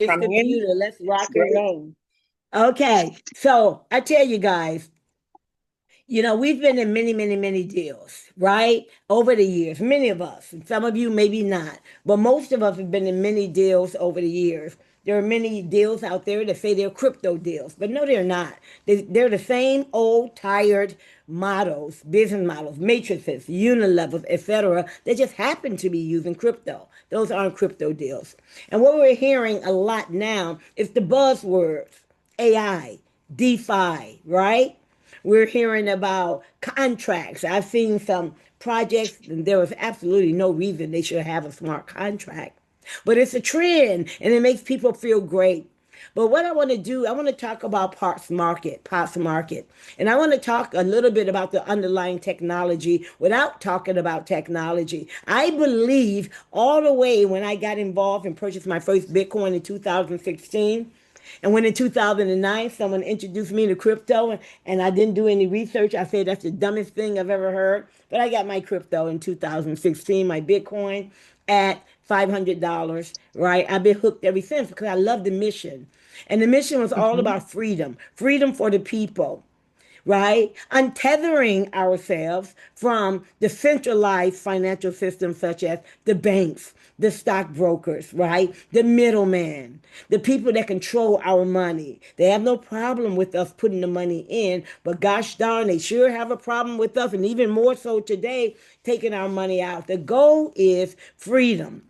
It's From him, computer. Let's rock it's and great. roll. Okay, so I tell you guys, we've been in many, many, many deals, right? Over the years, many of us, and some of you maybe not, but most of us have been in many deals over the years. There are many deals out there that say they're crypto deals, but no, they're not. They're the same old, tired models, business models, matrices, unilevels, etc. They just happen to be using crypto. Those aren't crypto deals. And what we're hearing a lot now is the buzzwords AI, DeFi, right? We're hearing about contracts. I've seen some projects, and there was absolutely no reason they should have a smart contract. But it's a trend, and it makes people feel great. But what I want to do, I want to talk about POTS Market. And I want to talk a little bit about the underlying technology without talking about technology. I believe all the way when I got involved and purchased my first Bitcoin in 2016, and when in 2009, someone introduced me to crypto and I didn't do any research, I said that's the dumbest thing I've ever heard. But I got my crypto in 2016, my Bitcoin at $500, right? I've been hooked ever since because I love the mission. And the mission was all Mhm. about freedom, freedom for the people, right? Untethering ourselves from the centralized financial systems such as the banks, the stockbrokers, right? The middlemen, the people that control our money. They have no problem with us putting the money in, but gosh darn, they sure have a problem with us, and even more so today, taking our money out. The goal is freedom.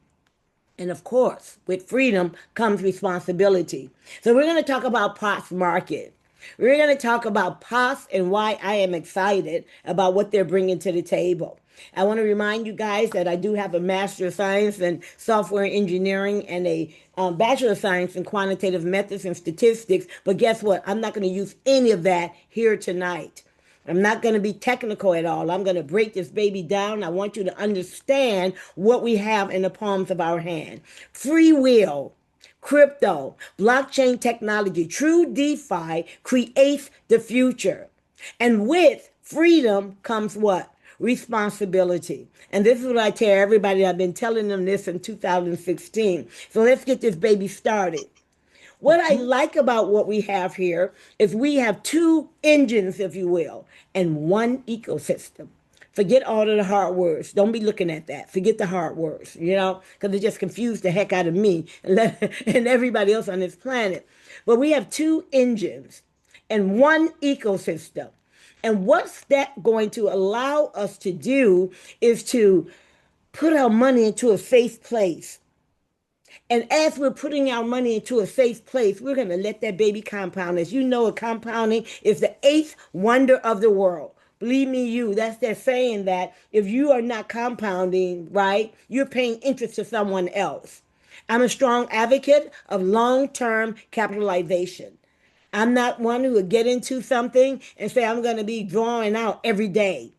And of course, with freedom comes responsibility. So we're going to talk about POTS Market. We're going to talk about POTS and why I am excited about what they're bringing to the table. I want to remind you guys that I do have a Master of Science in Software Engineering and a Bachelor of Science in Quantitative Methods and Statistics. But guess what? I'm not going to use any of that here tonight. I'm not going to be technical at all. I'm going to break this baby down. I want you to understand what we have in the palms of our hand. Free will, crypto, blockchain technology, true DeFi creates the future. And with freedom comes what? Responsibility. And this is what I tell everybody. I've been telling them this in 2016. So let's get this baby started. What I Mhm. like about what we have here is we have two engines, if you will, and one ecosystem. Forget all of the hard words. Don't be looking at that. Forget the hard words, because it just confused the heck out of me and everybody else on this planet. But we have two engines and one ecosystem. And what's that going to allow us to do is to put our money into a safe place. And as we're putting our money into a safe place, we're going to let that baby compound. As you know, compounding is the eighth wonder of the world. Believe me, that's that saying that if you are not compounding, right, you're paying interest to someone else. I'm a strong advocate of long term capitalization. I'm not one who would get into something and say I'm going to be drawing out every day.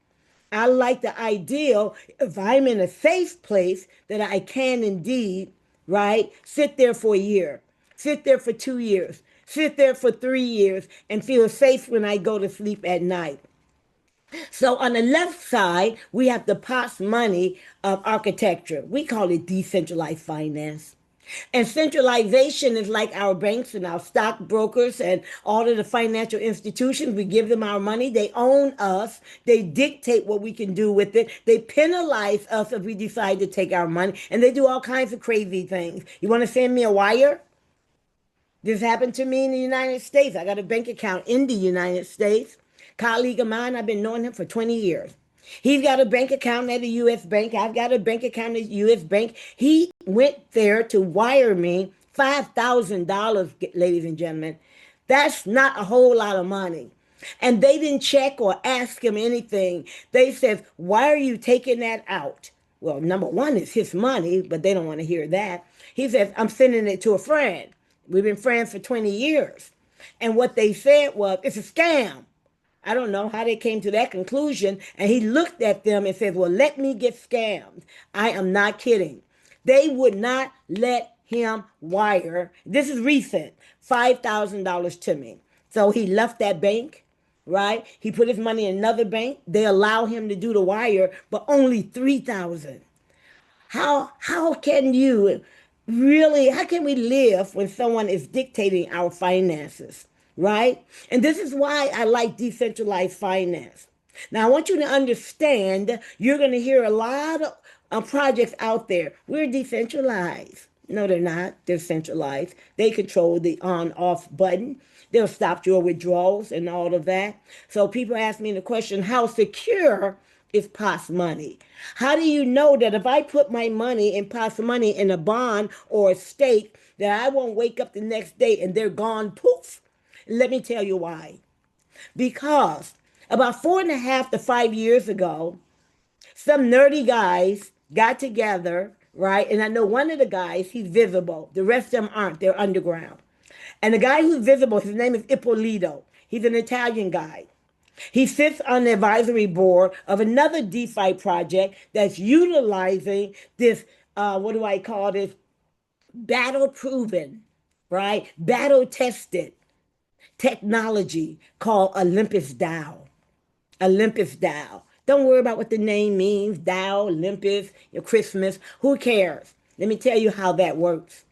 I like the ideal if I'm in a safe place that I can indeed, right, sit there for a year, sit there for 2 years, sit there for 3 years, and feel safe when I go to sleep at night. So on the left side, we have the POTS money of architecture. We call it decentralized finance. And centralization is like our banks and our stockbrokers and all of the financial institutions. We give them our money. They own us. They dictate what we can do with it. They penalize us if we decide to take our money. And they do all kinds of crazy things. You want to send me a wire? This happened to me in the United States. I got a bank account in the United States. Colleague of mine, I've been knowing him for 20 years. He's got a bank account at a U.S. bank. I've got a bank account at a U.S. bank. He went there to wire me $5,000, ladies and gentlemen. That's not a whole lot of money. And they didn't check or ask him anything. They said, why are you taking that out? Well, number one is his money, but they don't want to hear that. He says, I'm sending it to a friend. We've been friends for 20 years. And what they said was, it's a scam. I don't know how they came to that conclusion. And he looked at them and said, well, let me get scammed. I am not kidding. They would not let him wire, this is recent, $5,000 to me. So he left that bank, right? He put his money in another bank. They allow him to do the wire, but only 3,000. How can you really, how can we live when someone is dictating our finances, right? And this is why I like decentralized finance. Now, I want you to understand you're going to hear a lot of projects out there. We're decentralized. No, they're not. They're centralized. They control the on off button. They'll stop your withdrawals and all of that. So people ask me the question, how secure is POTS money? How do you know that if I put my money in POTS money in a bond or a stake, that I won't wake up the next day and they're gone poof? Let me tell you why. Because about 4.5 to 5 years ago, some nerdy guys got together, right? And I know one of the guys, he's visible. The rest of them aren't. They're underground. And the guy who's visible, his name is Ippolito. He's an Italian guy. He sits on the advisory board of another DeFi project that's utilizing this, what do I call this? Battle proven, right? Battle tested technology called Olympus DAO. Olympus DAO. Don't worry about what the name means. DAO, Olympus, your Christmas. Who cares? Let me tell you how that works.